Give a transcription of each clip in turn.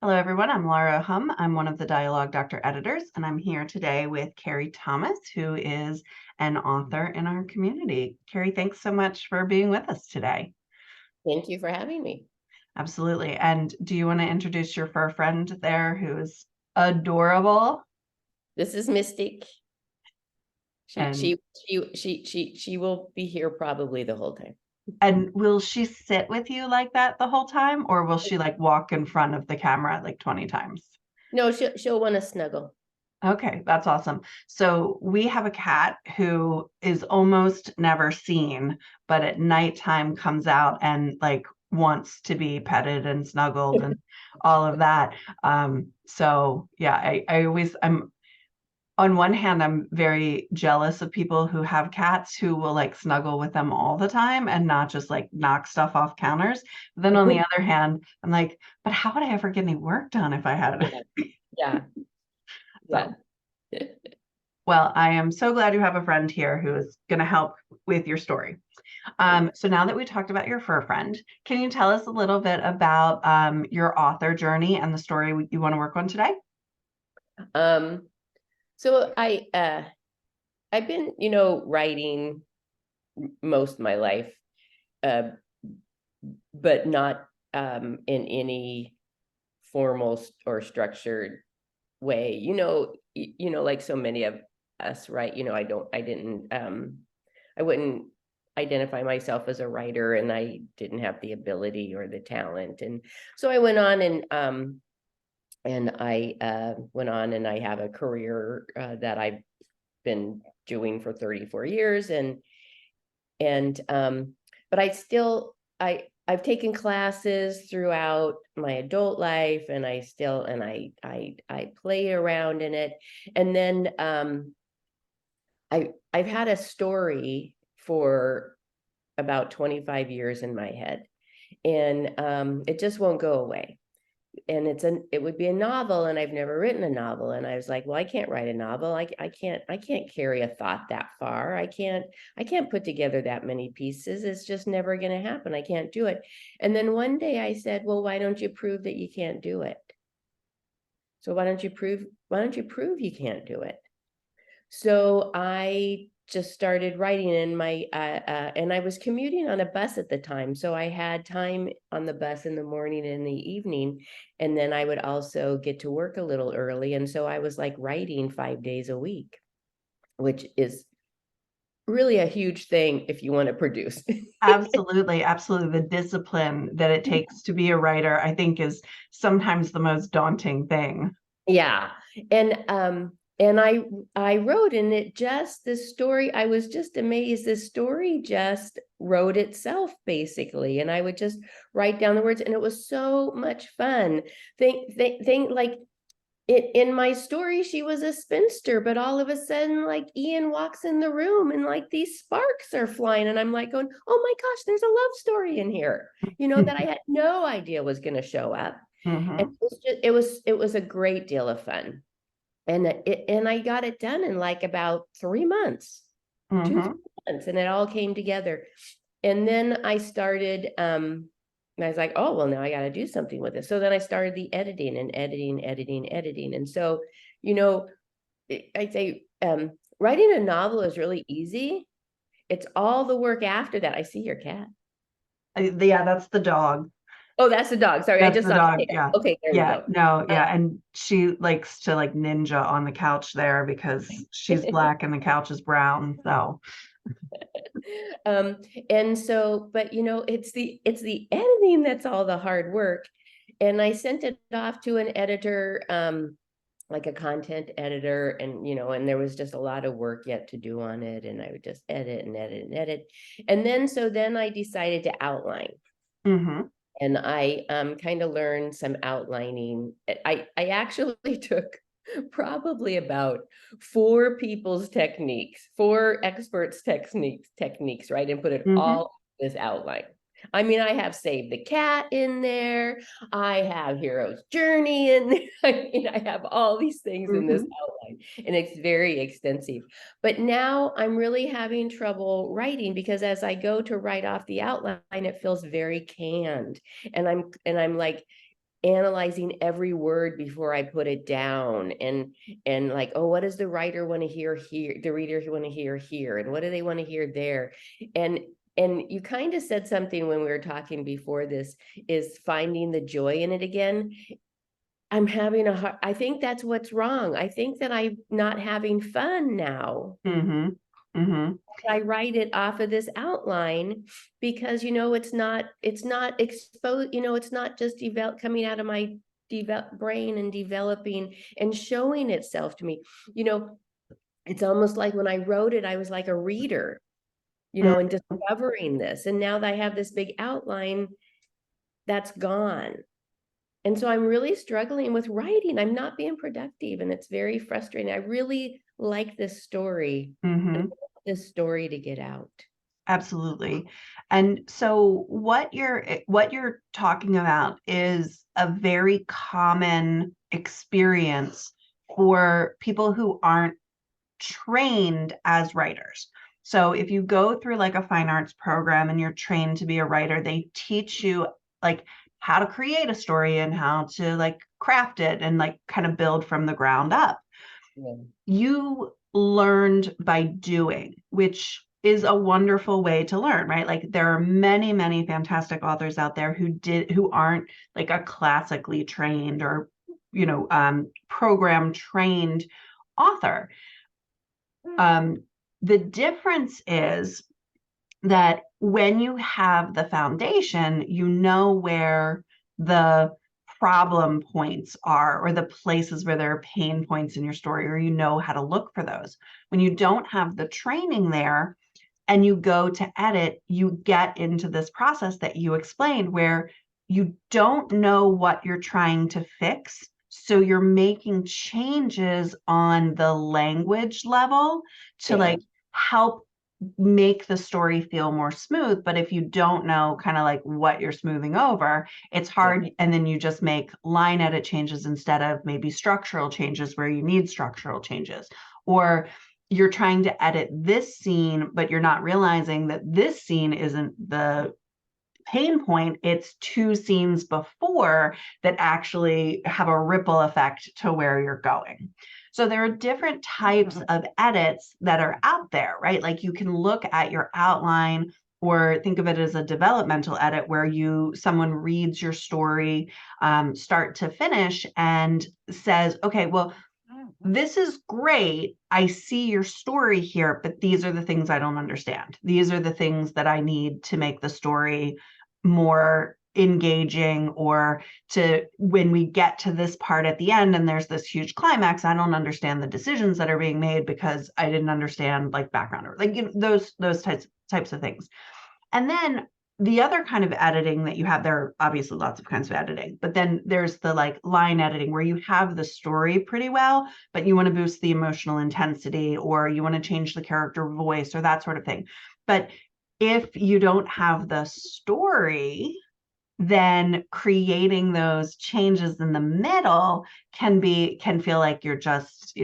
Hello, everyone. I'm Laura Humm. I'm one of the Dialogue Doctor editors, and I'm here today with Carrie Thomas, who is an author in our community. Carrie, thanks so much for being with us today. Thank you for having me. Absolutely. And do you want to introduce your fur friend there who's adorable? This is Mystic. She And she she will be here probably the whole time. and will she sit with you like that the whole time, or will she like walk in front of the camera like 20 times? No, she'll want to snuggle. Okay, that's awesome. So we have a cat who is almost never seen, but at nighttime comes out and like wants to be petted and snuggled and all of that. So yeah, I'm on one hand, I'm very jealous of people who have cats who will like snuggle with them all the time and not just like knock stuff off counters. Then on the other hand, I'm like, but how would I ever get any work done if I had Yeah, yeah, so yeah. well, I am so glad you have a friend here who is going to help with your story. So now that we talked about your fur friend, can you tell us a little bit about your author journey and the story you want to work on today? Um, so I've been, writing most of my life, uh, but not in any formal or structured way. Like so many of us, right? I wouldn't identify myself as a writer, and I didn't have the ability or the talent. And so I went on and I have a career that I've been doing for 34 years. And but I've taken classes throughout my adult life, and I play around in it. And then I've had a story for about 25 years in my head, and it just won't go away. And it would be a novel, and I've never written a novel. And I was like, well, I can't write a novel. I can't carry a thought that far. I can't put together that many pieces. It's just never going to happen. I can't do it. And then one day I said, well, why don't you prove that you can't do it? So why don't you prove you can't do it? So I just started writing in and I was commuting on a bus at the time. So I had time on the bus in the morning and in the evening. And then I would also get to work a little early. And so I was like writing 5 days a week, which is really a huge thing if you want to produce. Absolutely, absolutely. The discipline that it takes to be a writer, I think, is sometimes the most daunting thing. Yeah. And I wrote, and the story, I was just amazed. The story just wrote itself basically. And I would just write down the words, and it was so much fun. Think like in my story, she was a spinster, but all of a sudden, like Ian walks in the room and like these sparks are flying. And I'm like going, oh my gosh, there's a love story in here, that I had no idea was going to show up. And Hmm. it was a great deal of fun. And I got it done in like about 3 months, two, Hmm. 3 months, and it all came together. And then I started, and I was like, oh, well, now I got to do something with it. So then I started the editing. And so, you know, I say, writing a novel is really easy. It's all the work after that. I see your cat. Yeah, that's the dog. Oh, that's the dog. Sorry, I That's just the saw dog. the tail. Yeah. Okay, there you Yeah. go. No, yeah. And she likes to like ninja on the couch there because she's black and the couch is brown. So, um and so, but it's the editing that's all the hard work. And I sent it off to an editor, like a content editor, and there was just a lot of work yet to do on it, and I would just edit and edit and edit. And then I decided to outline, hmm. and I kind of learned some outlining. I actually took probably about four experts techniques, right, and put it Hmm. all in this outline. I mean, I have Save the Cat in there. I have Hero's Journey in there. I mean, I have all these things in this Hmm. outline, and it's very extensive. But now I'm really having trouble writing, because as I go to write off the outline, it feels very canned. And I'm like, analyzing every word before I put it down, and like, oh, what does the writer want to hear here, the reader want to hear here, and what do they want to hear there? And you kind of said something when we were talking before this, is finding the joy in it again. I'm having a hard, I think that's what's wrong. I think that I'm not having fun now. Mm-hmm. Mm-hmm. I write it off of this outline because, it's not exposed, it's not just coming out of my brain and developing and showing itself to me. It's almost like when I wrote it, I was like a reader, and discovering this. And now that I have this big outline, that's gone. And so I'm really struggling with writing. I'm not being productive, and it's very frustrating. I really like this story. Mm-hmm. This story to get out. Absolutely. And so what you're talking about is a very common experience for people who aren't trained as writers. So if you go through like a fine arts program and you're trained to be a writer, they teach you like how to create a story and how to like craft it and like kind of build from the ground up. Yeah. You learned by doing, which is a wonderful way to learn, right? Like there are many, many fantastic authors out there who aren't like a classically trained or, program trained author. The difference is that when you have the foundation, you know where the problem points are, or the places where there are pain points in your story, or you know how to look for those. When you don't have the training there and you go to edit, you get into this process that you explained where you don't know what you're trying to fix. So you're making changes on the language level to like help make the story feel more smooth. But if you don't know kind of like what you're smoothing over, it's hard. Yeah. And then you just make line edit changes instead of maybe structural changes where you need structural changes. Or you're trying to edit this scene, but you're not realizing that this scene isn't the pain point. It's two scenes before that actually have a ripple effect to where you're going. So there are different types of edits that are out there, right? Like you can look at your outline or think of it as a developmental edit where someone reads your story start to finish and says, okay, well, this is great. I see your story here, but these are the things I don't understand. These are the things that I need to make the story more engaging, or to when we get to this part at the end and there's this huge climax, I don't understand the decisions that are being made because I didn't understand like background or like those types of things. And then the other kind of editing that you have, there are obviously lots of kinds of editing, but then there's the like line editing where you have the story pretty well, but you want to boost the emotional intensity, or you want to change the character voice or that sort of thing. But if you don't have the story, then creating those changes in the middle can feel like you're just,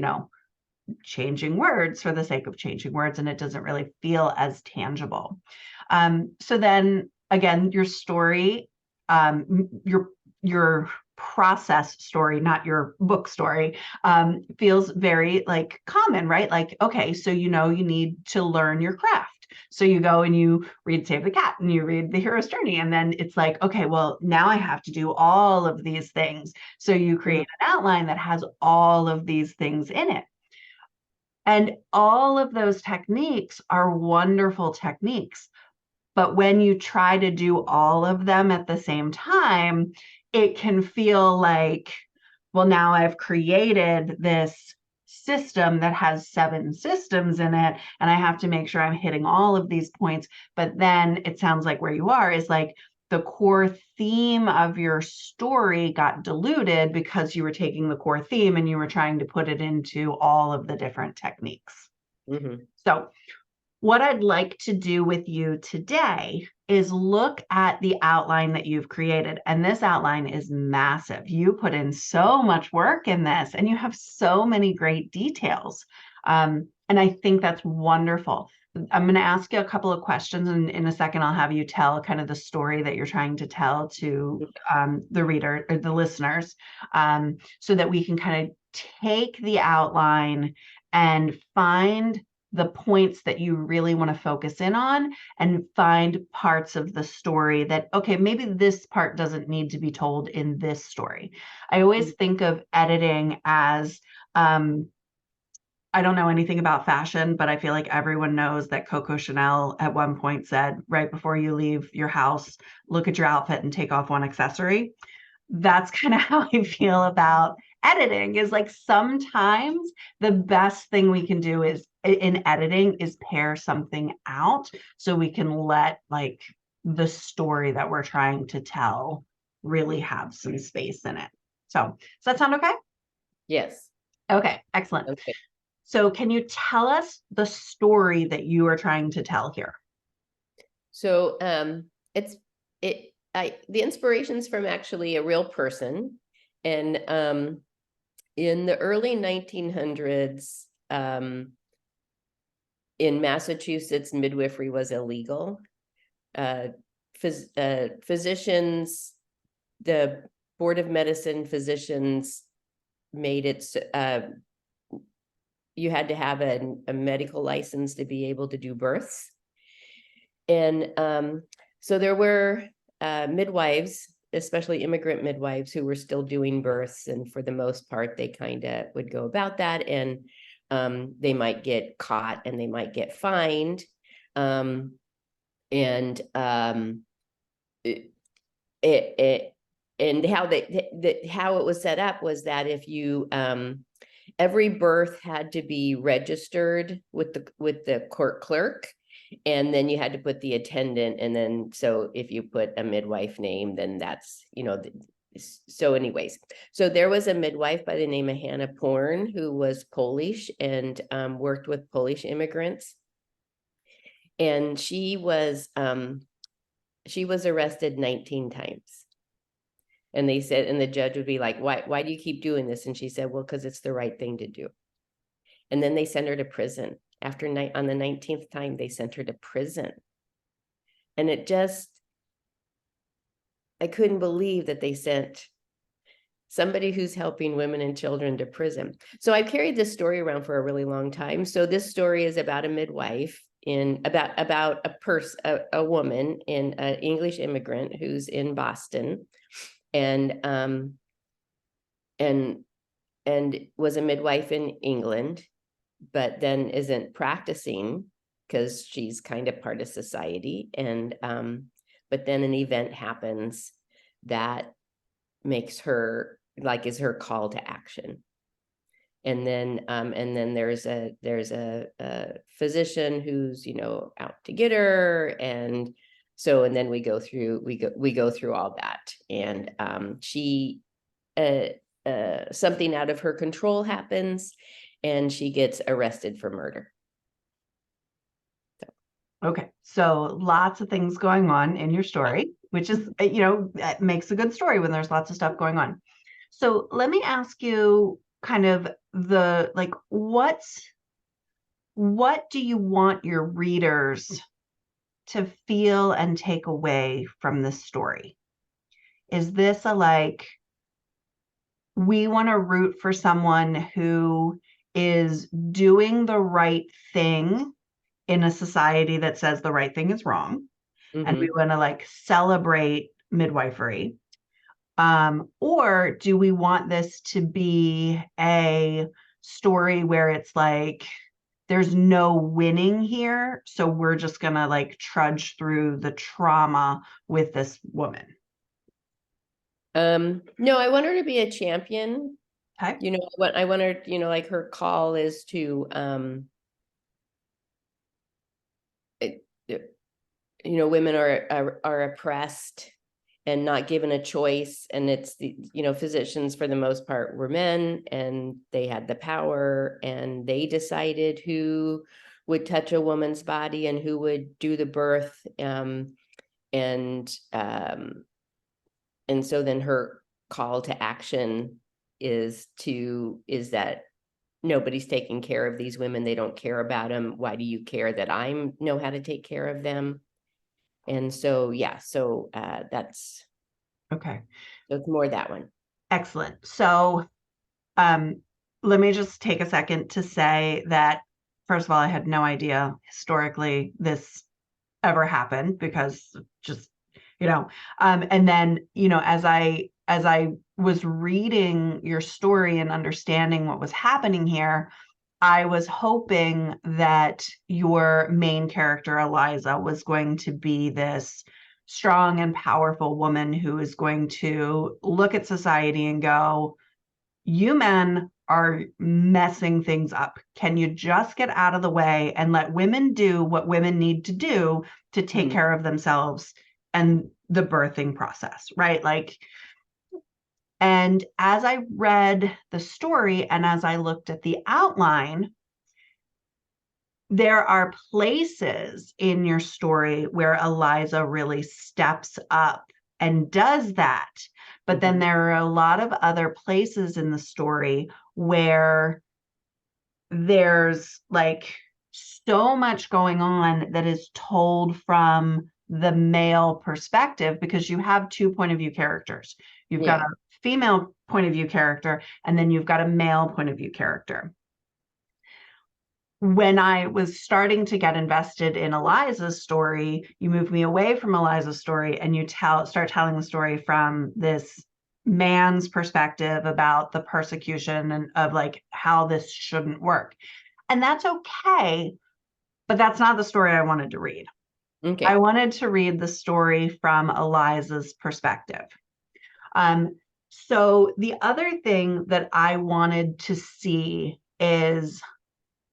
changing words for the sake of changing words, and it doesn't really feel as tangible. So then again, your story, your process story, not your book story, feels very like common, right? Like, okay, so you need to learn your craft. So you go and you read Save the Cat and you read The Hero's Journey. And then it's like, okay, well, now I have to do all of these things. So you create an outline that has all of these things in it. And all of those techniques are wonderful techniques. But when you try to do all of them at the same time, it can feel like, well, now I've created this system that has 7 systems in it, and I have to make sure I'm hitting all of these points. But then it sounds like where you are is like the core theme of your story got diluted because you were taking the core theme and you were trying to put it into all of the different techniques. Mm-hmm. So what I'd like to do with you today is look at the outline that you've created. And this outline is massive. You put in so much work in this, and you have so many great details. And I think that's wonderful. I'm going to ask you a couple of questions, and in a second, I'll have you tell kind of the story that you're trying to tell to the reader or the listeners, so that we can kind of take the outline and find the points that you really want to focus in on, and find parts of the story that, okay, maybe this part doesn't need to be told in this story. I always think of editing as, I don't know anything about fashion, but I feel like everyone knows that Coco Chanel at one point said, right before you leave your house, look at your outfit and take off one accessory. That's kind of how I feel about editing, is like sometimes the best thing we can do is in editing is pare something out so we can let like the story that we're trying to tell really have some space in it. So does that sound okay? Yes. Okay, excellent. Okay. So can you tell us the story that you are trying to tell here? So the inspiration's from actually a real person. And in the early 1900s, in Massachusetts, midwifery was illegal. Physicians, the Board of Medicine physicians made it you had to have a medical license to be able to do births. And so there were midwives, especially immigrant midwives, who were still doing births. And for the most part, they kind of would go about that. And they might get caught and they might get fined. And and how how it was set up was that if you every birth had to be registered with the court clerk, and then you had to put the attendant, and then so if you put a midwife name, then that's, so anyways, so there was a midwife by the name of Hannah Porn who was Polish and worked with Polish immigrants, and she was arrested 19 times. And they said, and the judge would be like, why do you keep doing this? And she said, well, because it's the right thing to do. And then they sent her to prison. On the 19th time, they sent her to prison. And I couldn't believe that they sent somebody who's helping women and children to prison. So I've carried this story around for a really long time. So this story is about a midwife about a woman, in an English immigrant who's in Boston, and was a midwife in England, but then isn't practicing because she's kind of part of society. And but then an event happens that makes her is her call to action. And then there's a physician who's out to get her, and then we go through all that, and she something out of her control happens, and she gets arrested for murder. Okay, so lots of things going on in your story, which is, that makes a good story when there's lots of stuff going on. So let me ask you kind of what do you want your readers to feel and take away from this story? Is this we want to root for someone who is doing the right thing in a society that says the right thing is wrong, and we want to celebrate midwifery? Or do we want this to be a story where it's there's no winning here, so we're just gonna trudge through the trauma with this woman? No, I want her to be a champion. Okay. I want her, her call is to women are oppressed and not given a choice, and it's the physicians for the most part were men, and they had the power, and they decided who would touch a woman's body and who would do the birth, and so then her call to action is that nobody's taking care of these women. They don't care about them. Why do you care that I know how to take care of them? And so, yeah, so that's, Okay. so it's more that one. Excellent. So um, let me just take a second to say that, first of all, I had no idea historically this ever happened because just, and then, as I was reading your story and understanding what was happening here, I was hoping that your main character, Eliza, was going to be this strong and powerful woman who is going to look at society and go, you men are messing things up. Can you just get out of the way and let women do what women need to do to take care of themselves and the birthing process, right? Like, and as I read the story and as I looked at the outline, there are places in your story where Eliza really steps up and does that. But then there are a lot of other places in the story where there's like so much going on that is told from the male perspective, because you have two point of view characters. You've got a female point of view character, and then you've got a male point of view character. When I was starting to get invested in Eliza's story, you move me away from Eliza's story and you start telling the story from this man's perspective about the persecution and of like how this shouldn't work. And that's okay, but that's not the story I wanted to read. Okay. I wanted to read the story from Eliza's perspective. So the other thing that I wanted to see is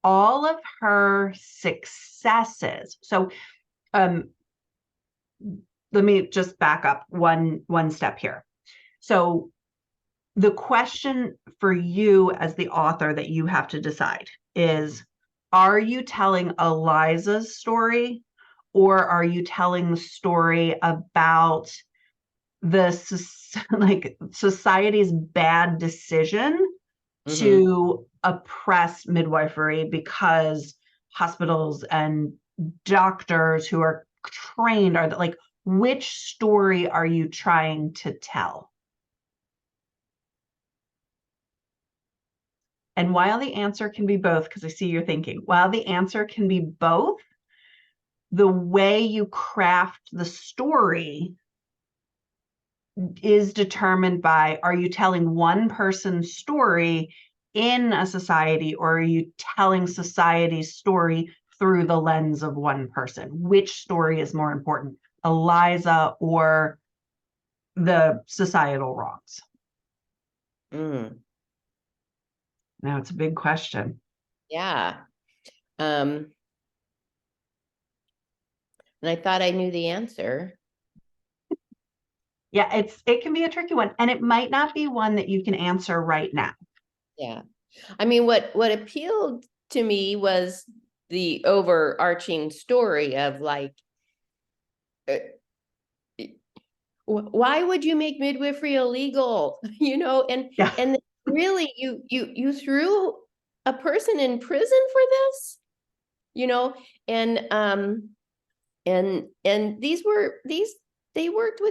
all of her successes. So let me just back up one step here. So the question for you as the author that you have to decide is, are you telling Eliza's story, or are you telling the story about like society's bad decision to oppress midwifery because hospitals and doctors who are trained are like, which story are you trying to tell? And while the answer can be both, because I see you're thinking, while the answer can be both, the way you craft the story is determined by, are you telling one person's story in a society, or are you telling society's story through the lens of one person? Which story is more important, Eliza or the societal wrongs? Now it's a big question. Yeah. And I thought I knew the answer. Yeah, it can be a tricky one, and it might not be one that you can answer right now. Yeah. I mean, what appealed to me was the overarching story of like, why would you make midwifery illegal? And really you threw a person in prison for this, and they worked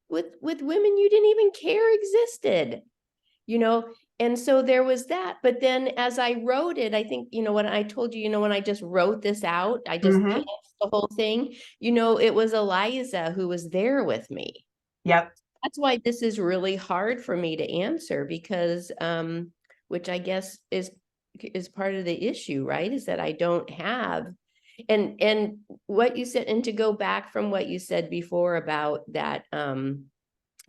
with women you didn't even care existed, and so there was that. But then as I wrote it, I think, when I told you, when I just wrote this out, I just passed the whole thing, it was Eliza who was there with me. Yep. That's why this is really hard for me to answer, because which I guess is part of the issue, right? Is that I don't have, and what you said, and to go back from what you said before about that,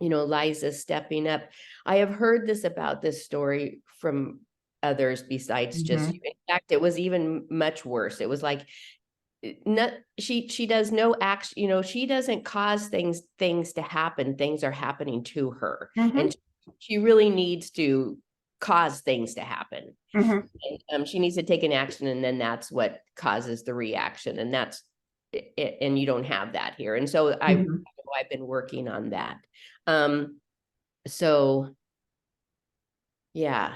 Liza stepping up. I have heard about this story from others besides just you. In fact, it was even much worse. It was like, she does no action, she doesn't cause things to happen. Things are happening to her. And she really needs to cause things to happen. And, she needs to take an action, and then that's what causes the reaction, and that's it. And you don't have that here. And so I've been working on that. So yeah.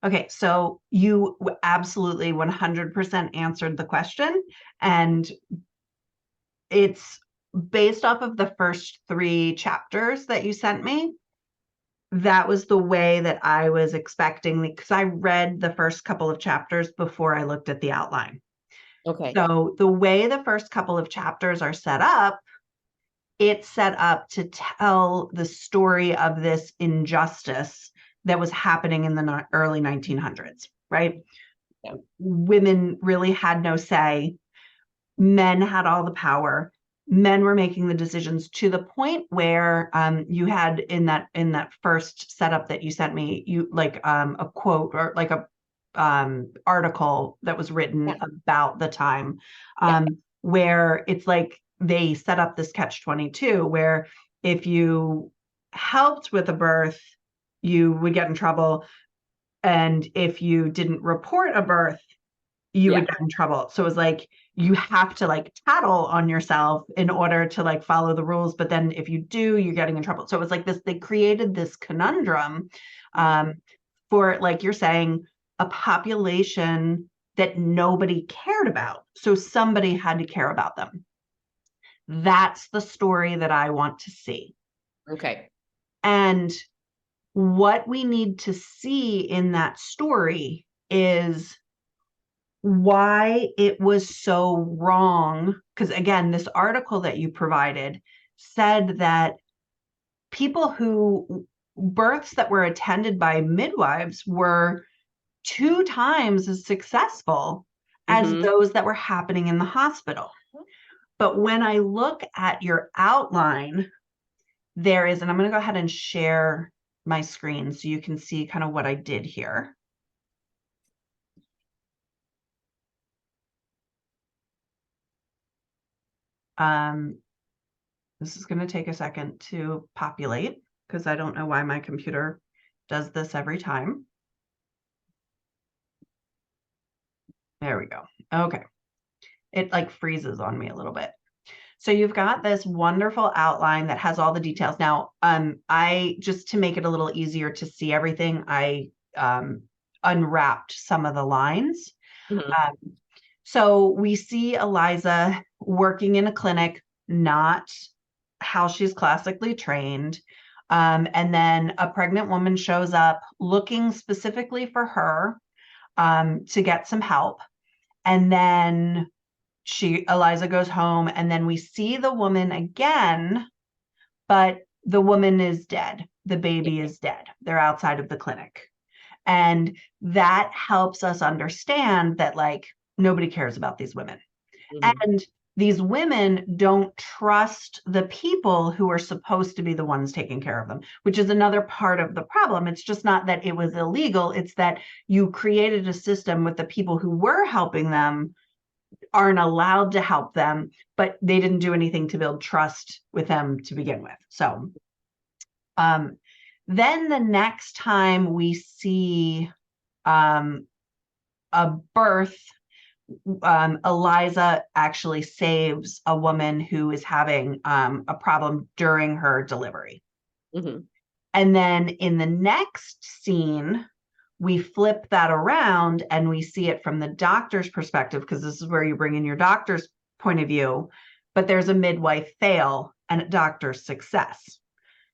Okay, so you absolutely 100% answered the question, and it's based off of the first 3 chapters that you sent me. That was the way that I was expecting, because I read the first couple of chapters before I looked at the outline. Okay. So the way the first couple of chapters are set up, it's set up to tell the story of this injustice that was happening in the early 1900s, right? Yeah. Women really had no say. Men had all the power. Men were making the decisions, to the point where you had in that first setup that you sent me, you like a quote, or like a article that was written Yeah. about the time, Yeah. where it's like they set up this catch-22, where if you helped with a birth, you would get in trouble, and if you didn't report a birth, you Yeah. would get in trouble. So it was like, you have to like tattle on yourself in order to like follow the rules. But then if you do, you're getting in trouble. So it was like this, they created this conundrum, for, like you're saying, a population that nobody cared about. So somebody had to care about them. That's the story that I want to see. Okay. And what we need to see in that story is why it was so wrong. Because again, this article that you provided said that people who births that were attended by midwives were 2 times as successful as Mm-hmm. those that were happening in the hospital. But when I look at your outline, there is, and I'm going to go ahead and share my screen so you can see kind of what I did here. This is going to take a second to populate, because I don't know why my computer does this every time. There we go. Okay. It like freezes on me a little bit. So you've got this wonderful outline that has all the details. Now, I, just to make it a little easier to see everything, I unwrapped some of the lines. Mm-hmm. So we see Eliza working in a clinic, not how she's classically trained. And then a pregnant woman shows up looking specifically for her, to get some help. And then Eliza goes home, and then we see the woman again, but the woman is dead. The baby is dead. They're outside of the clinic. And that helps us understand that, like, nobody cares about these women. Mm-hmm. And these women don't trust the people who are supposed to be the ones taking care of them, which is another part of the problem. It's just not that it was illegal. It's that you created a system with the people who were helping them aren't allowed to help them, but they didn't do anything to build trust with them to begin with. So then the next time we see a birth, Eliza actually saves a woman who is having a problem during her delivery. Mm-hmm. And then in the next scene, we flip that around and we see it from the doctor's perspective, because this is where you bring in your doctor's point of view, but there's a midwife fail and a doctor's success.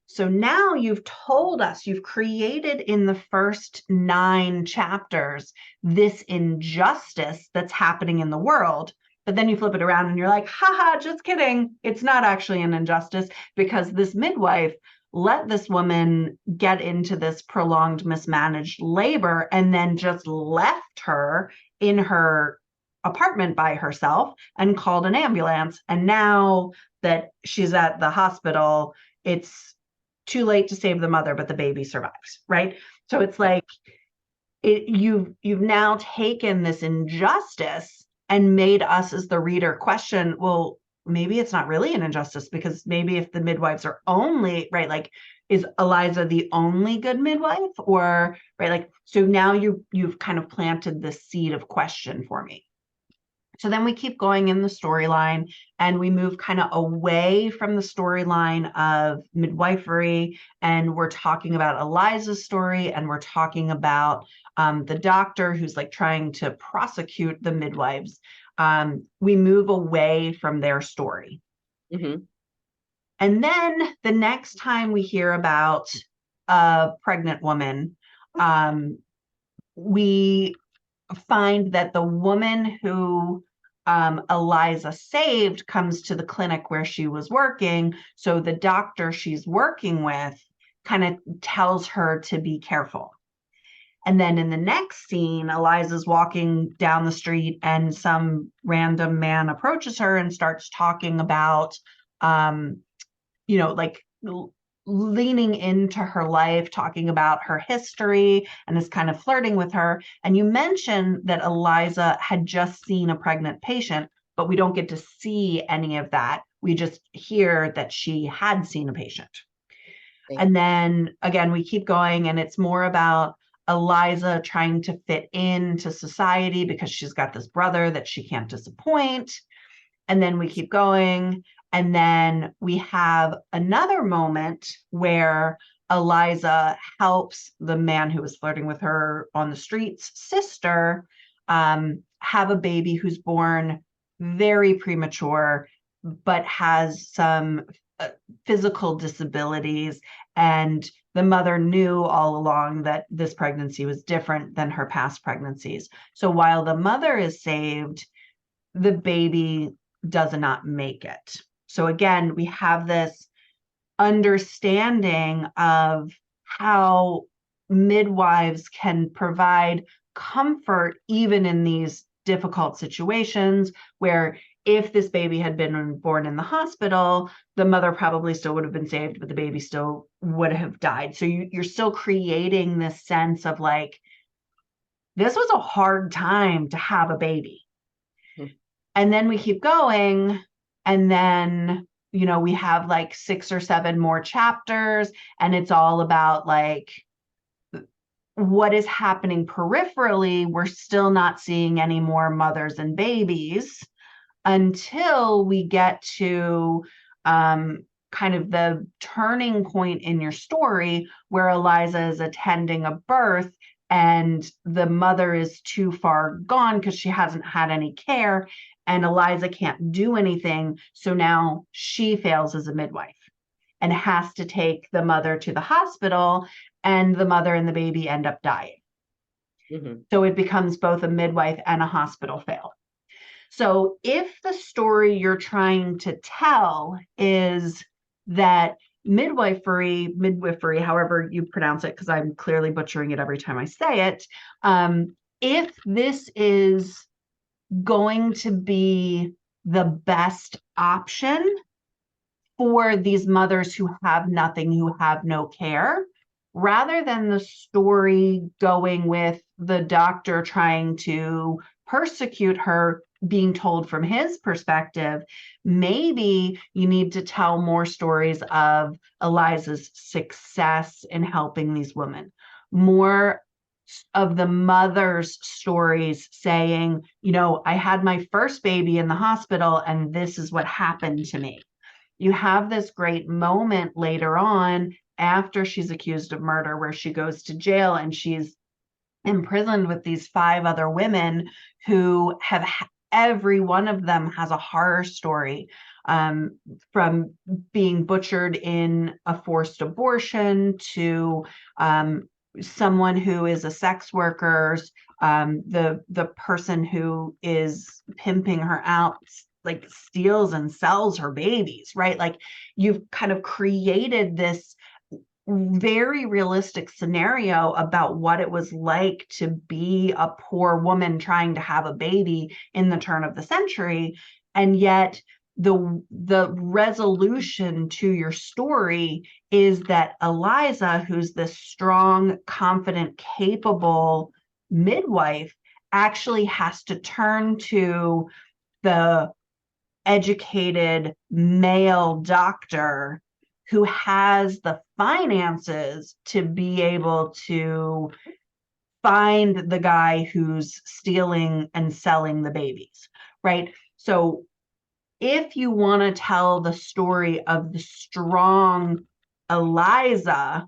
So now you've told us, you've created in the first 9 chapters this injustice that's happening in the world. But then you flip it around and you're like, haha, just kidding. It's not actually an injustice, because this midwife let this woman get into this prolonged mismanaged labor and then just left her in her apartment by herself and called an ambulance. And now that she's at the hospital, it's too late to save the mother, but the baby survives, right? So it's like, you've now taken this injustice and made us as the reader question, well, maybe it's not really an injustice, because maybe if the midwives are only, right, like, is Eliza the only good midwife? Or, right, like, so now you've kind of planted the seed of question for me. So then we keep going in the storyline and we move kind of away from the storyline of midwifery. And we're talking about Eliza's story, and we're talking about the doctor who's like trying to prosecute the midwives. We move away from their story. Mm-hmm. And then the next time we hear about a pregnant woman, we find that the woman who Eliza saved comes to the clinic where she was working. So the doctor she's working with kind of tells her to be careful. And then in the next scene, Eliza's walking down the street and some random man approaches her and starts talking about, like leaning into her life, talking about her history, and is kind of flirting with her. And you mentioned that Eliza had just seen a pregnant patient, but we don't get to see any of that. We just hear that she had seen a patient. And then again, we keep going, and it's more about Eliza trying to fit into society because she's got this brother that she can't disappoint. And then we keep going. And then we have another moment where Eliza helps the man who was flirting with her on the streets sister have a baby who's born very premature, but has some physical disabilities. And the mother knew all along that this pregnancy was different than her past pregnancies. So while the mother is saved, the baby does not make it. So again, we have this understanding of how midwives can provide comfort even in these difficult situations where if this baby had been born in the hospital, the mother probably still would have been saved, but the baby still would have died. So you're still creating this sense of like, this was a hard time to have a baby. And then we keep going, and then we have like 6 or 7 more chapters, and it's all about like what is happening peripherally. We're still not seeing any more mothers and babies until we get to kind of the turning point in your story where Eliza is attending a birth and the mother is too far gone because she hasn't had any care, and Eliza can't do anything. So now she fails as a midwife and has to take the mother to the hospital, and the mother and the baby end up dying. Mm-hmm. So it becomes both a midwife and a hospital fail. So if the story you're trying to tell is that midwifery, however you pronounce it, because I'm clearly butchering it every time I say it, if this is going to be the best option for these mothers who have nothing, who have no care, rather than the story going with the doctor trying to persecute her, being told from his perspective, maybe you need to tell more stories of Eliza's success in helping these women, more of the mother's stories saying, I had my first baby in the hospital and this is what happened to me. You have this great moment later on after she's accused of murder where she goes to jail and she's imprisoned with these 5 other women who have every one of them has a horror story, from being butchered in a forced abortion to someone who is a sex worker, the person who is pimping her out like steals and sells her babies, right? Like you've kind of created this very realistic scenario about what it was like to be a poor woman trying to have a baby in the turn of the century. And yet the resolution to your story is that Eliza, who's this strong, confident, capable midwife, actually has to turn to the educated male doctor who has the finances to be able to find the guy who's stealing and selling the babies, right? So if you want to tell the story of the strong Eliza,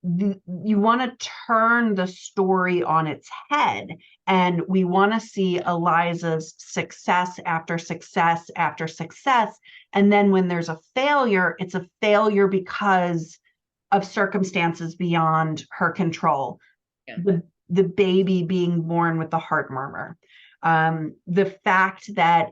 you want to turn the story on its head, and we want to see Eliza's success after success after success. And then when there's a failure, it's a failure because of circumstances beyond her control. Yeah. The baby being born with the heart murmur, the fact that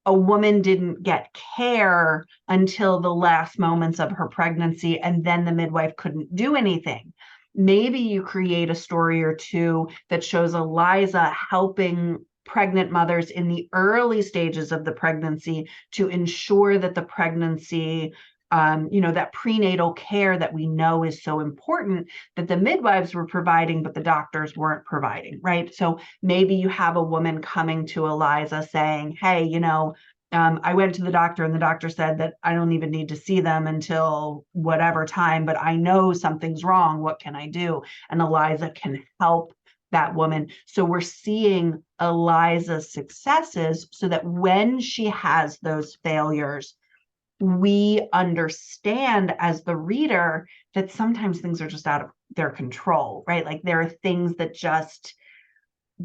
a woman didn't get care until the last moments of her pregnancy, and then the midwife couldn't do anything. Maybe you create a story or two that shows Eliza helping pregnant mothers in the early stages of the pregnancy to ensure that the pregnancy, that prenatal care that we know is so important, that the midwives were providing, but the doctors weren't providing, right? So maybe you have a woman coming to Eliza saying, hey, I went to the doctor and the doctor said that I don't even need to see them until whatever time, but I know something's wrong. What can I do? And Eliza can help that woman. So we're seeing Eliza's successes so that when she has those failures, we understand as the reader that sometimes things are just out of their control, right? Like there are things that just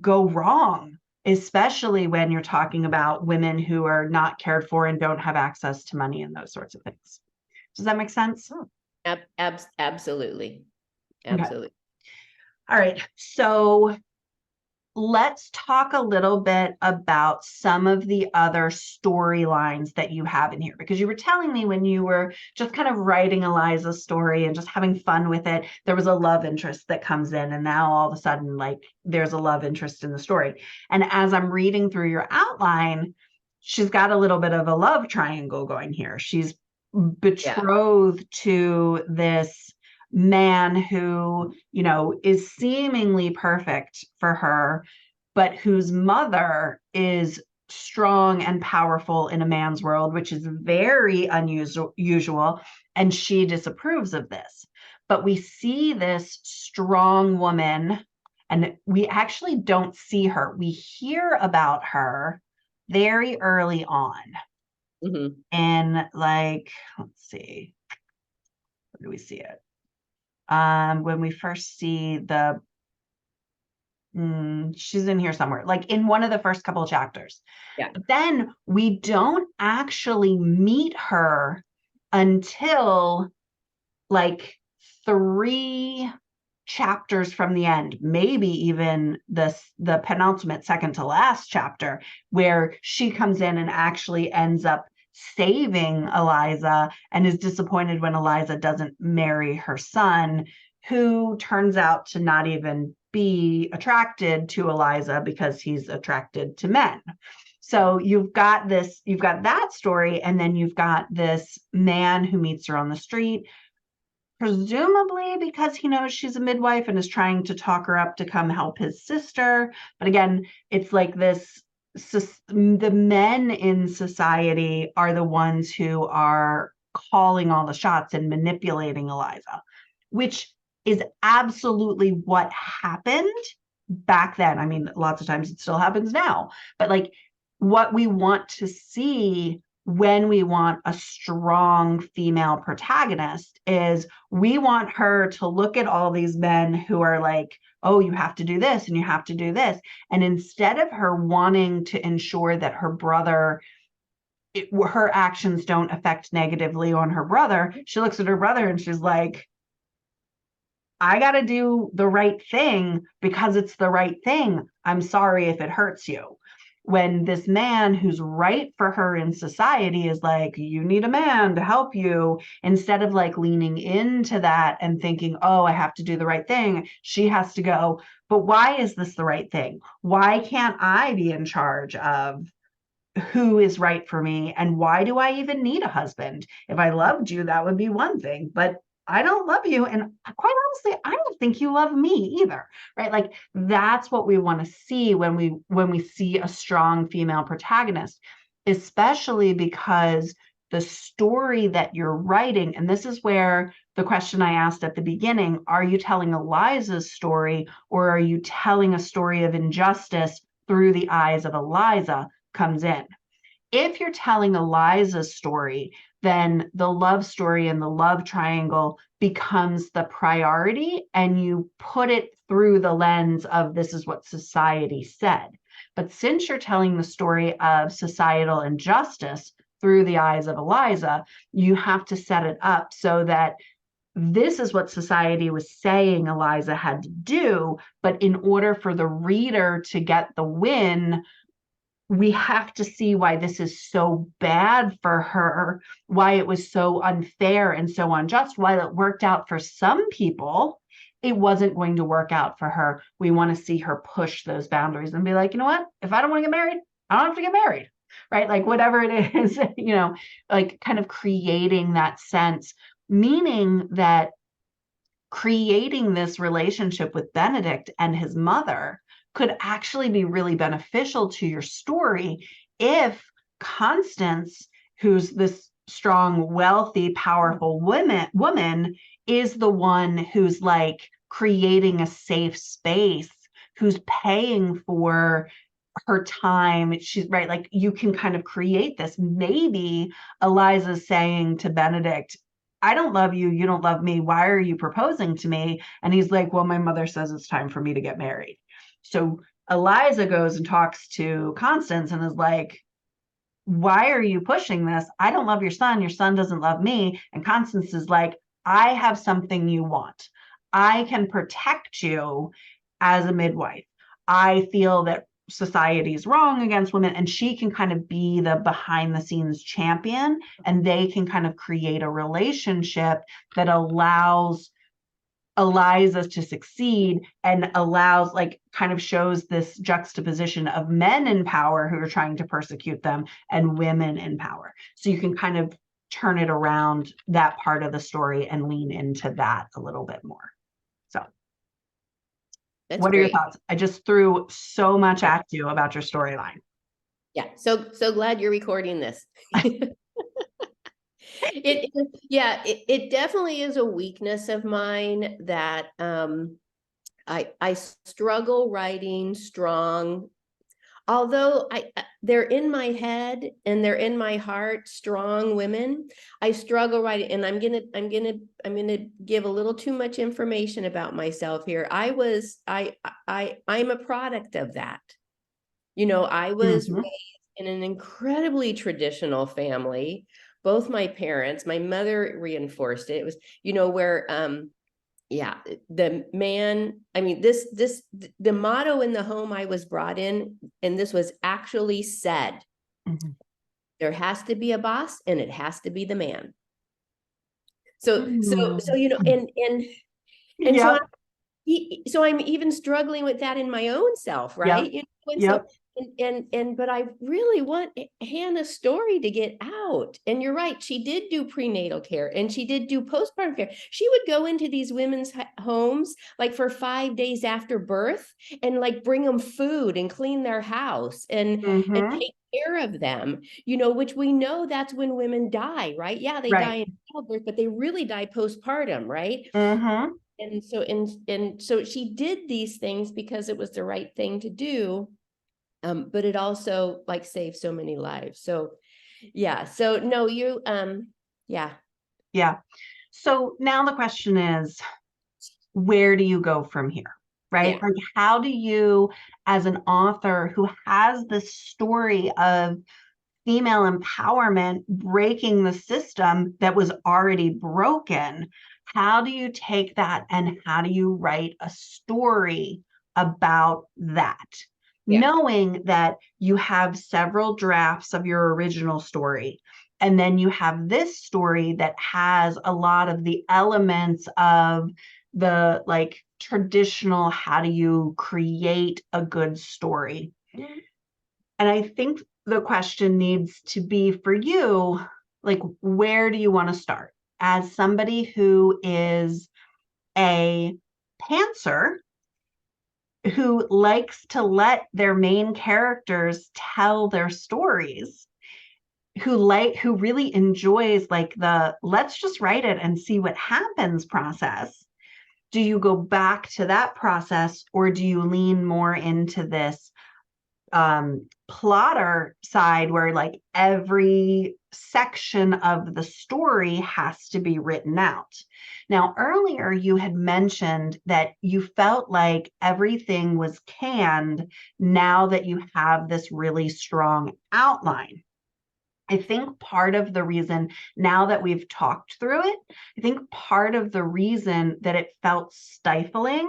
go wrong, especially when you're talking about women who are not cared for and don't have access to money and those sorts of things. Does that make sense? Absolutely. Okay. Absolutely. All right. So let's talk a little bit about some of the other storylines that you have in here, because you were telling me when you were just kind of writing Eliza's story and just having fun with it, there was a love interest that comes in, and now all of a sudden, like, there's a love interest in the story. And as I'm reading through your outline, she's got a little bit of a love triangle going here. She's betrothed to this man who, is seemingly perfect for her, but whose mother is strong and powerful in a man's world, which is very unusual, and she disapproves of this. But we see this strong woman, and we actually don't see her. We hear about her very early on. Mm-hmm. And like, let's see, where do we see it? When we first see she's in here somewhere, like in one of the first couple of chapters. Yeah. But then we don't actually meet her until like 3 chapters from the end, maybe even the penultimate, second to last chapter, where she comes in and actually ends up saving Eliza and is disappointed when Eliza doesn't marry her son, who turns out to not even be attracted to Eliza because he's attracted to men. So you've got that story, and then you've got this man who meets her on the street, presumably because he knows she's a midwife and is trying to talk her up to come help his sister. But again, it's like this, the men in society are the ones who are calling all the shots and manipulating Eliza, which is absolutely what happened back then. I mean, lots of times it still happens now, but like what we want to see when we want a strong female protagonist is we want her to look at all these men who are like, oh, you have to do this and you have to do this. And instead of her wanting to ensure that her brother, her actions don't affect negatively on her brother, she looks at her brother and she's like, I got to do the right thing because it's the right thing. I'm sorry if it hurts you. When this man who's right for her in society is like, you need a man to help you, instead of like leaning into that and thinking, oh, I have to do the right thing, she has to go, but why is this the right thing? Why can't I be in charge of who is right for me? And why do I even need a husband? If I loved you, that would be one thing, but I don't love you. And quite honestly, I don't think you love me either, right? Like that's what we want to see when we see a strong female protagonist, especially because the story that you're writing, and this is where the question I asked at the beginning, are you telling Eliza's story or are you telling a story of injustice through the eyes of Eliza comes in. If you're telling Eliza's story, then the love story and the love triangle becomes the priority, and you put it through the lens of this is what society said. But since you're telling the story of societal injustice through the eyes of Eliza, you have to set it up so that this is what society was saying Eliza had to do. But in order for the reader to get the win, we have to see why this is so bad for her, why it was so unfair and so unjust. While it worked out for some people, it wasn't going to work out for her. We want to see her push those boundaries and be like, you know what? If I don't want to get married, I don't have to get married, right? Like whatever it is, like kind of creating that sense, meaning that creating this relationship with Benedict and his mother could actually be really beneficial to your story if Constance, who's this strong, wealthy, powerful woman, is the one who's like creating a safe space, who's paying for her time. She's right. Like you can kind of create this. Maybe Eliza's saying to Benedict, I don't love you. You don't love me. Why are you proposing to me? And he's like, well, my mother says it's time for me to get married. So Eliza goes and talks to Constance and is like, why are you pushing this? I don't love your son. Your son doesn't love me. And Constance is like, I have something you want. I can protect you as a midwife. I feel that society is wrong against women, and she can kind of be the behind the scenes champion, and they can kind of create a relationship that allows Eliza to succeed and allows, like, kind of shows this juxtaposition of men in power who are trying to persecute them and women in power. So you can kind of turn it around, that part of the story, and lean into that a little bit more. So That's what are your great. thoughts? I just threw so much at you about your storyline. Yeah. So glad you're recording this. It definitely is a weakness of mine that I struggle writing strong, although they're in my head and they're in my heart, strong women. I struggle writing, and I'm gonna give a little too much information about myself here. I'm a product of that. I was Mhm. raised in an incredibly traditional family. Both my parents, my mother reinforced it. It was, where the man, the motto in the home I was brought in, and this was actually said, Mhm. there has to be a boss and it has to be the man. So, Mhm. and so Yep. so I'm even struggling with that in my own self, right? Yep. And so Yep. but I really want Hannah's story to get out. And you're right, she did do prenatal care and she did do postpartum care. She would go into these women's homes like for 5 days after birth and like bring them food and clean their house and Mhm. take care of them, which we know that's when women die, right? Yeah, they die Right. in childbirth, but they really die postpartum, right? Mhm. And so she did these things because it was the right thing to do, but it also like saved so many lives. So yeah, so no, yeah. Yeah. So now the question is, where do you go from here? Right? Yeah. Like, how do you, as an author who has this story of female empowerment breaking the system that was already broken, how do you take that and how do you write a story about that? Yeah. Knowing that you have several drafts of your original story, and then you have this story that has a lot of the elements of the like traditional, how do you create a good story? And I think the question needs to be for you, like, where do you want to start? As somebody who is a pantser who likes to let their main characters tell their stories, who really enjoys like the let's just write it and see what happens process. Do you go back to that process or do you lean more into this? plotter side where like every section of the story has to be written out. Now, earlier you had mentioned that you felt like everything was canned now that you have this really strong outline. I think part of the reason, now that we've talked through it, I think part of the reason that it felt stifling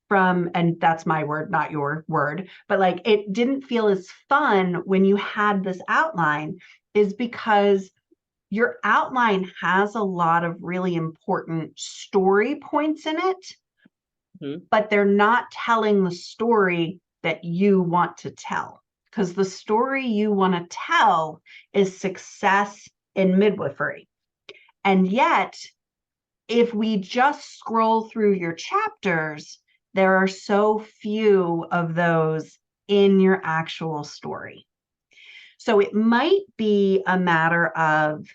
from, and that's my word, not your word, but like it didn't feel as fun when you had this outline, is because your outline has a lot of really important story points in it, but they're not telling the story that you want to tell. Because the story you want to tell is success in midwifery. And yet, if we just scroll through your chapters, there are so few of those in your actual story. So it might be a matter of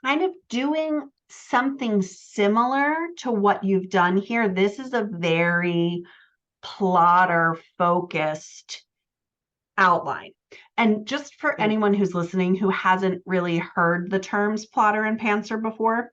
kind of doing something similar to what you've done here. This is a very plotter focused outline. And just for anyone who's listening who hasn't really heard the terms plotter and pantser before,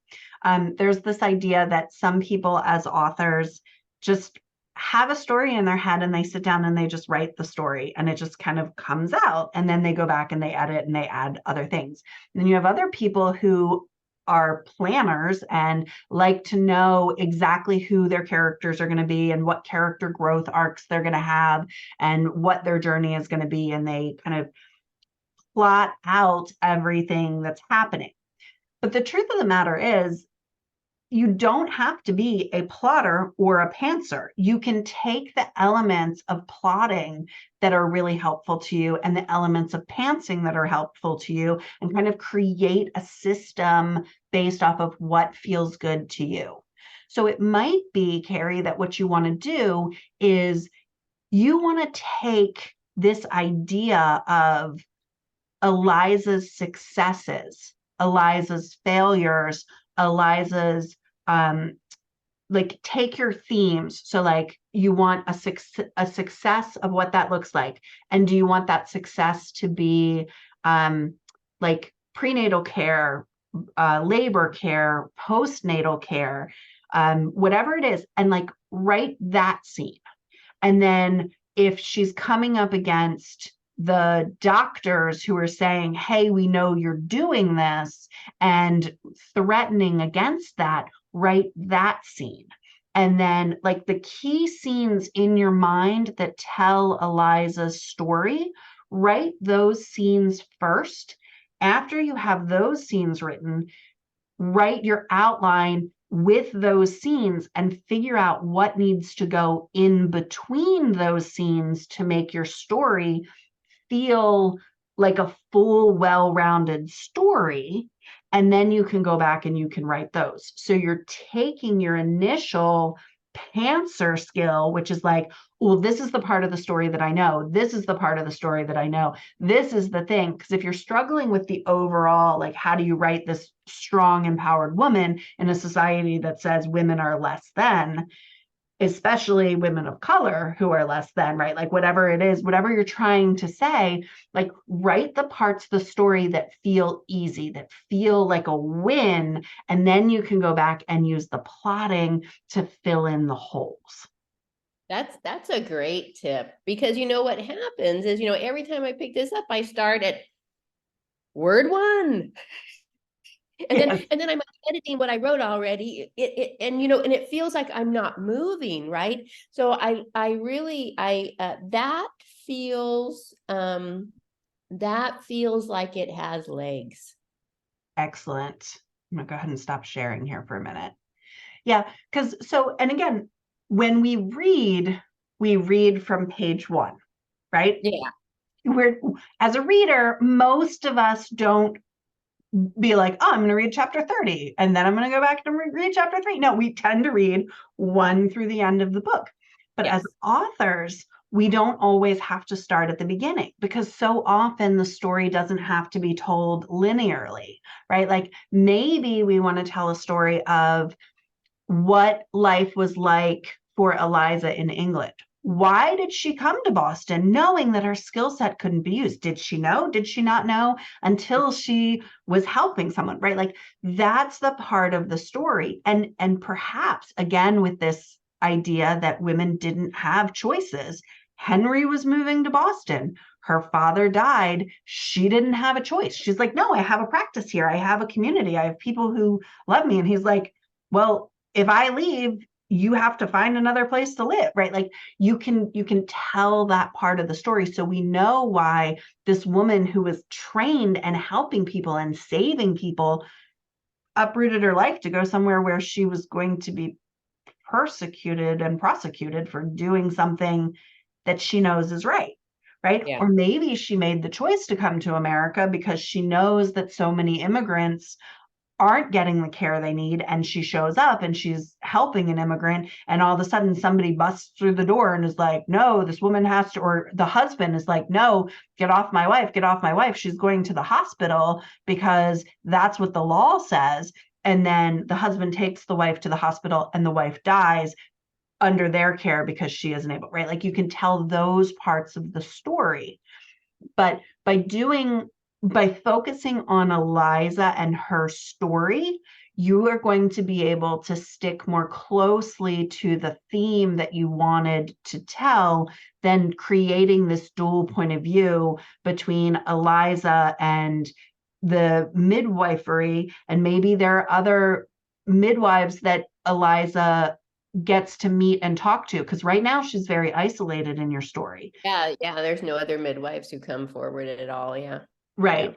there's this idea that some people as authors just have a story in their head and they sit down and they just write the story and it just kind of comes out, and then they go back and they edit and they add other things. And then you have other people who are planners and like to know exactly who their characters are going to be and what character growth arcs they're going to have and what their journey is going to be. And they kind of plot out everything that's happening. But the truth of the matter is, you don't have to be a plotter or a pantser. You can take the elements of plotting that are really helpful to you and the elements of pantsing that are helpful to you and kind of create a system based off of what feels good to you. So it might be, Carrie, that what you want to do is you want to take this idea of Eliza's successes, Eliza's failures, Eliza's like take your themes. So like you want a success of what that looks like. And do you want that success to be like prenatal care, labor care, postnatal care, whatever it is, and like write that scene. And then if she's coming up against the doctors who are saying, hey, we know you're doing this, and threatening against that, write that scene. And then like the key scenes in your mind that tell Eliza's story, write those scenes first. After you have those scenes written, write your outline with those scenes and figure out what needs to go in between those scenes to make your story feel like a full, well-rounded story. And then you can go back and you can write those. So you're taking your initial pantser skill, which is like, well, this is the part of the story that I know. This is the part of the story that I know. This is the thing. Because if you're struggling with the overall, like, how do you write this strong, empowered woman in a society that says women are less than, especially women of color who are less than, right? Like whatever it is, whatever you're trying to say, like write the parts of the story that feel easy, that feel like a win. And then you can go back and use the plotting to fill in the holes. That's a great tip, because you know what happens is, every time I pick this up, I start at word one. And then I'm editing what I wrote already. And it feels like I'm not moving, right? So I really that feels like it has legs. Excellent. I'm gonna go ahead and stop sharing here for a minute. Yeah, because and again, when we read from page one, right? Yeah. We're, as a reader, most of us don't be like, oh, I'm going to read chapter 30 and then I'm going to go back and read chapter 3. No, we tend to read one through the end of the book. But Yes. as authors, we don't always have to start at the beginning, because so often the story doesn't have to be told linearly, right? Like maybe we want to tell a story of what life was like for Eliza in England. Why did she come to Boston knowing that her skill set couldn't be used? Did she know? Did she not know until she was helping someone, right? Like that's the part of the story. And perhaps again with this idea that women didn't have choices. Henry was moving to Boston. Her father died. She didn't have a choice. She's like, no, I have a practice here. I have a community. I have people who love me. And he's like, well, if I leave, you have to find another place to live, right? Like you can tell that part of the story. So we know why this woman who was trained and helping people and saving people uprooted her life to go somewhere where she was going to be persecuted and prosecuted for doing something that she knows is right? Yeah. Or maybe she made the choice to come to America because she knows that so many immigrants aren't getting the care they need, and she shows up and she's helping an immigrant, and all of a sudden somebody busts through the door and is like, no, this woman has to, or the husband is like, no, get off my wife, she's going to the hospital because that's what the law says. And then the husband takes the wife to the hospital and the wife dies under their care because she isn't able, right? Like you can tell those parts of the story. But by focusing on Eliza and her story, you are going to be able to stick more closely to the theme that you wanted to tell than creating this dual point of view between Eliza and the midwifery. And maybe there are other midwives that Eliza gets to meet and talk to, because right now she's very isolated in your story. Yeah, yeah. There's no other midwives who come forward at all. Yeah. Right.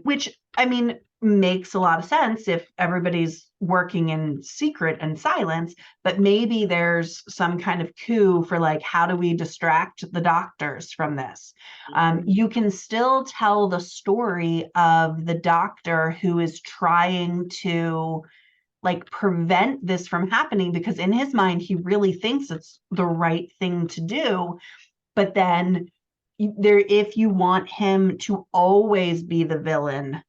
Which I mean makes a lot of sense if everybody's working in secret and silence, but maybe there's some kind of coup for like, how do we distract the doctors from this? You can still tell the story of the doctor who is trying to like prevent this from happening, because in his mind, he really thinks it's the right thing to do. But then if you want him to always be the villain,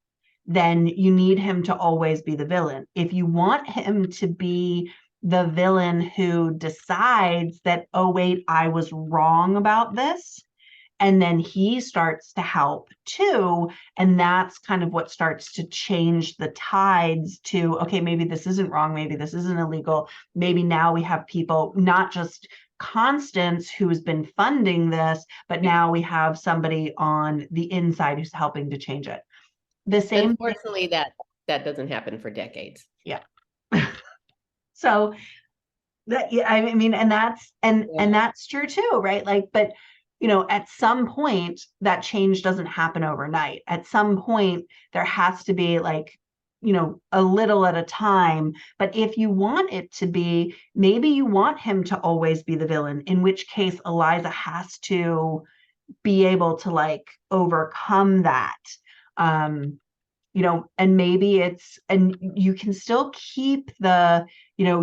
then you need him to always be the villain. If you want him to be the villain who decides that, oh, wait, I was wrong about this, and then he starts to help too, and that's kind of what starts to change the tides to, okay, maybe this isn't wrong, maybe this isn't illegal, maybe now we have people, not just Constance who's been funding this, but now we have somebody on the inside who's helping to change it. The same Unfortunately, that doesn't happen for decades. Yeah. So that, yeah, I mean, and that's true too, right? Like, but at some point that change doesn't happen overnight. At some point there has to be like, a little at a time. But if you want it to be, maybe you want him to always be the villain, in which case Eliza has to be able to like overcome that. And maybe and you can still keep the,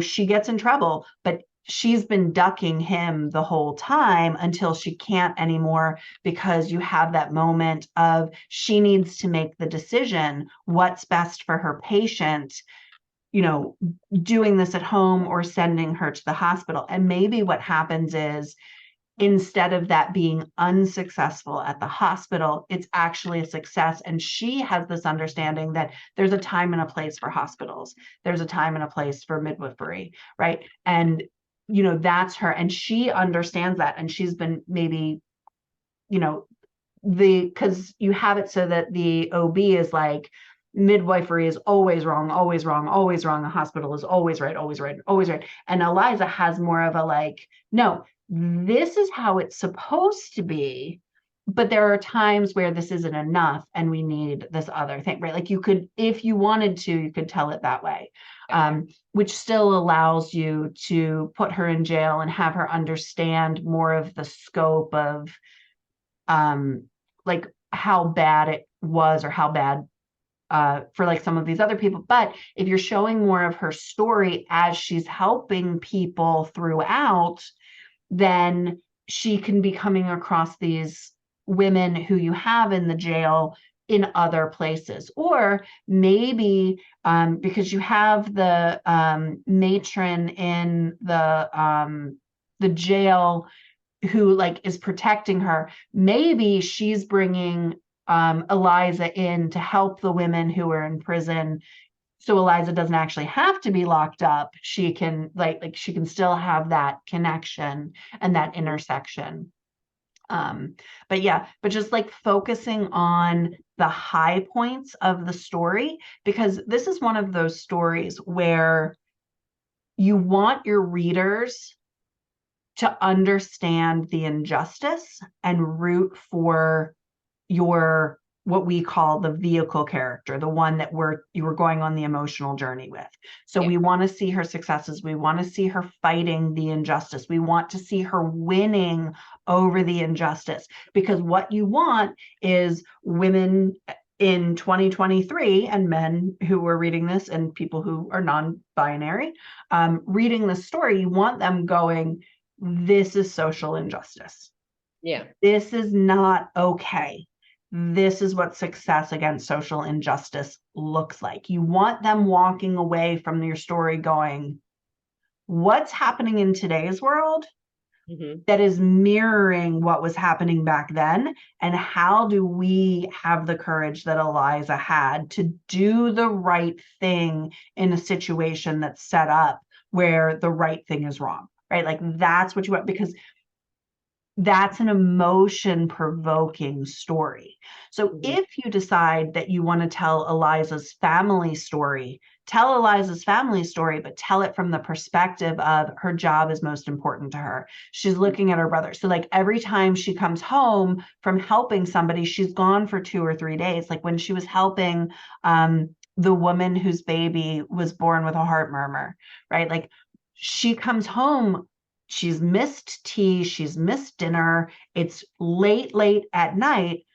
she gets in trouble, but she's been ducking him the whole time until she can't anymore, because you have that moment of she needs to make the decision what's best for her patient, doing this at home or sending her to the hospital. And maybe what happens is, instead of that being unsuccessful at the hospital, it's actually a success. And she has this understanding that there's a time and a place for hospitals. There's a time and a place for midwifery, right? And, that's her. And she understands that. And she's been maybe, because you have it so that the OB is like, midwifery is always wrong, always wrong, always wrong. A hospital is always right, always right, always right. And Eliza has more of a like, no, this is how it's supposed to be, but there are times where this isn't enough and we need this other thing, right? Like you could, if you wanted to, you could tell it that way, which still allows you to put her in jail and have her understand more of the scope of like how bad it was, or how bad for like some of these other people. But if you're showing more of her story as she's helping people throughout, then she can be coming across these women who you have in the jail in other places. Or maybe because you have the matron in the jail who like is protecting her. Maybe she's bringing Eliza in to help the women who are in prison, so Eliza doesn't actually have to be locked up. She can like she can still have that connection and that intersection. But yeah, but just like focusing on the high points of the story, because this is one of those stories where you want your readers to understand the injustice and root for your what we call the vehicle character, the one that you were going on the emotional journey with. So we want to see her successes. We want to see her fighting the injustice. We want to see her winning over the injustice, because what you want is women in 2023 and men who are reading this and people who are non-binary reading the story. You want them going, this is social injustice. Yeah. This is not okay. This is what success against social injustice looks like. You want them walking away from your story going, what's happening in today's world that is mirroring what was happening back then? And how do we have the courage that Eliza had to do the right thing in a situation that's set up where the right thing is wrong, right? Like that's what you want, because that's an emotion provoking story. So if you decide that you want to tell Eliza's family story, tell Eliza's family story, but tell it from the perspective of her job is most important to her. She's looking at her brother. So like every time she comes home from helping somebody, she's gone for 2 or 3 days. Like when she was helping the woman whose baby was born with a heart murmur, right? Like she comes home, she's missed tea, she's missed dinner, it's late at night,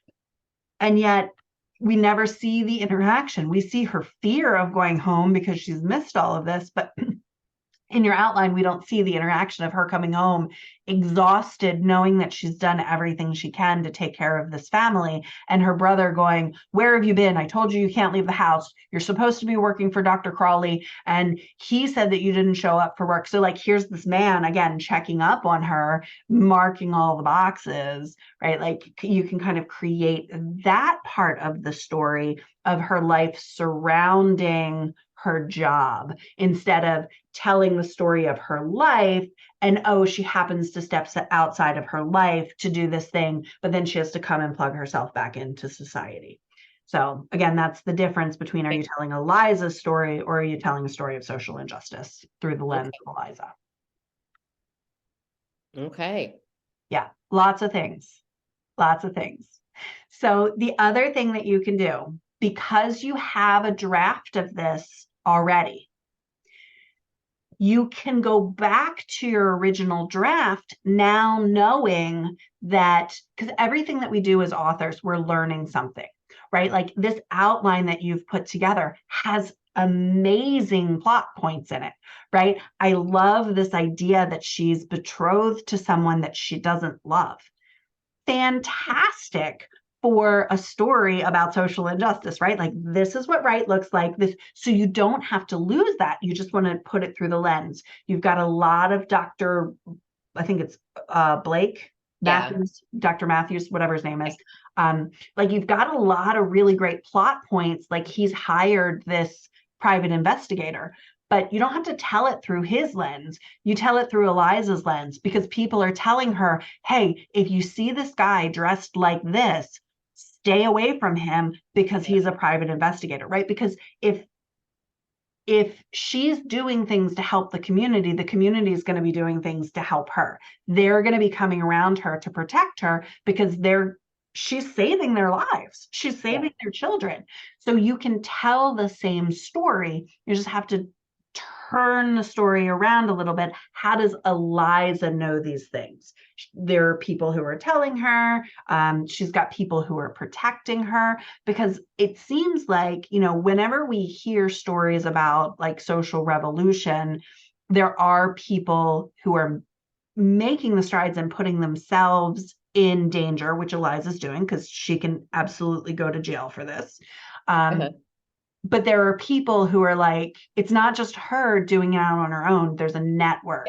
and yet we never see the interaction. We see her fear of going home because she's missed all of this, but in your outline, we don't see the interaction of her coming home exhausted, knowing that she's done everything she can to take care of this family, and her brother going, where have you been? I told you you can't leave the house. You're supposed to be working for Dr. Crawley, and he said that you didn't show up for work. So like, here's this man, again, checking up on her, marking all the boxes, right? Like you can kind of create that part of the story of her life surrounding her job, instead of telling the story of her life and, oh, she happens to step outside of her life to do this thing, but then she has to come and plug herself back into society. So again, that's the difference between, are you telling Eliza's story or are you telling a story of social injustice through the lens of Eliza? Okay. Yeah, lots of things. So the other thing that you can do, because you have a draft of this already, you can go back to your original draft now knowing that, because everything that we do as authors, we're learning something, right? Like this outline that you've put together has amazing plot points in it, right? I love this idea that she's betrothed to someone that she doesn't love. Fantastic for a story about social injustice, right? Like this is what right looks like. This, so you don't have to lose that. You just want to put it through the lens. You've got a lot of I think it's Blake Matthews, Dr. Matthews, whatever his name is. Like you've got a lot of really great plot points. Like he's hired this private investigator, but you don't have to tell it through his lens. You tell it through Eliza's lens, because people are telling her, hey, if you see this guy dressed like this, stay away from him because he's a private investigator, right? Because if she's doing things to help the community is going to be doing things to help her. They're going to be coming around her to protect her because she's saving their lives. She's saving their children. So you can tell the same story. You just have to turn the story around a little bit. How does Eliza know these things? There are people who are telling her. She's got people who are protecting her, because it seems like, whenever we hear stories about like social revolution, there are people who are making the strides and putting themselves in danger, which Eliza's doing, because she can absolutely go to jail for this. But there are people who are like, it's not just her doing it out on her own. There's a network.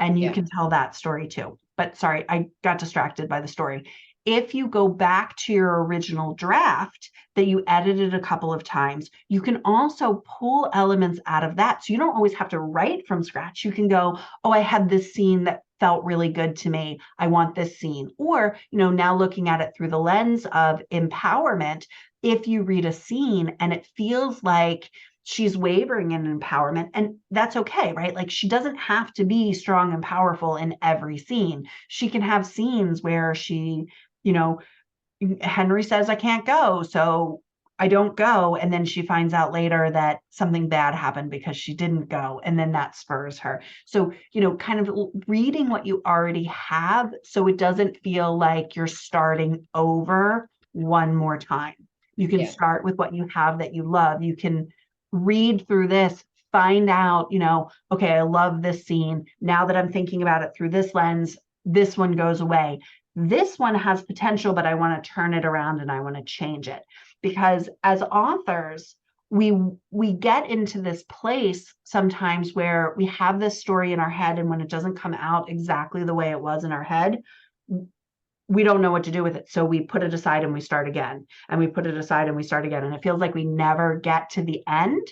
and you Yeah. can tell that story too. But sorry, I got distracted by the story. If you go back to your original draft that you edited a couple of times, you can also pull elements out of that. So you don't always have to write from scratch. You can go, oh, I had this scene that felt really good to me. I want this scene. Or, now looking at it through the lens of empowerment, if you read a scene and it feels like she's wavering in empowerment, and that's okay, right? Like, she doesn't have to be strong and powerful in every scene. She can have scenes where she, Henry says, I can't go, so I don't go. And then she finds out later that something bad happened because she didn't go. And then that spurs her. So, kind of reading what you already have so it doesn't feel like you're starting over one more time. You can Yeah. start with what you have that you love. You can read through this, find out, okay, I love this scene. Now that I'm thinking about it through this lens, this one goes away. This one has potential, but I want to turn it around and I want to change it. Because as authors, we get into this place sometimes where we have this story in our head, and when it doesn't come out exactly the way it was in our head, we don't know what to do with it. So we put it aside and we start again, and we put it aside and we start again. And it feels like we never get to the end.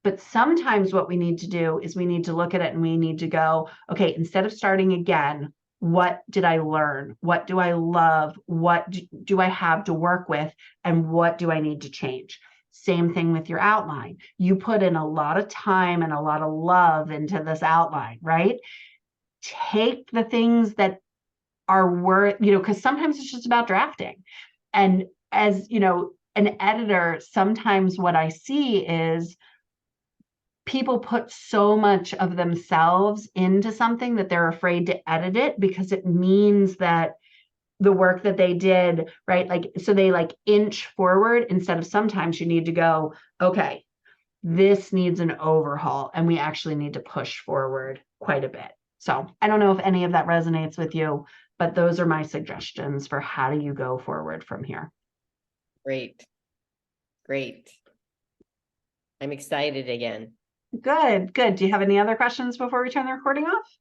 But sometimes what we need to do is we need to look at it and we need to go, okay, instead of starting again, what did I learn? What do I love? What do I have to work with? And what do I need to change? Same thing with your outline. You put in a lot of time and a lot of love into this outline, right? Take the things that are worth, because sometimes it's just about drafting. And as, an editor, sometimes what I see is people put so much of themselves into something that they're afraid to edit it because it means that the work that they did, right? Like, so they like inch forward instead of sometimes you need to go, okay, this needs an overhaul and we actually need to push forward quite a bit. So I don't know if any of that resonates with you, but those are my suggestions for how do you go forward from here. Great. Great. I'm excited again. Good, good. Do you have any other questions before we turn the recording off?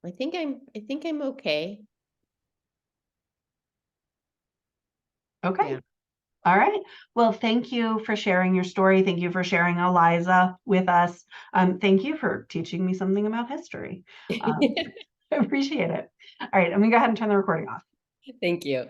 I think I'm okay. Okay. Yeah. All right. Well, thank you for sharing your story. Thank you for sharing Eliza with us. Thank you for teaching me something about history. I appreciate it. All right. I'm going to go ahead and turn the recording off. Thank you.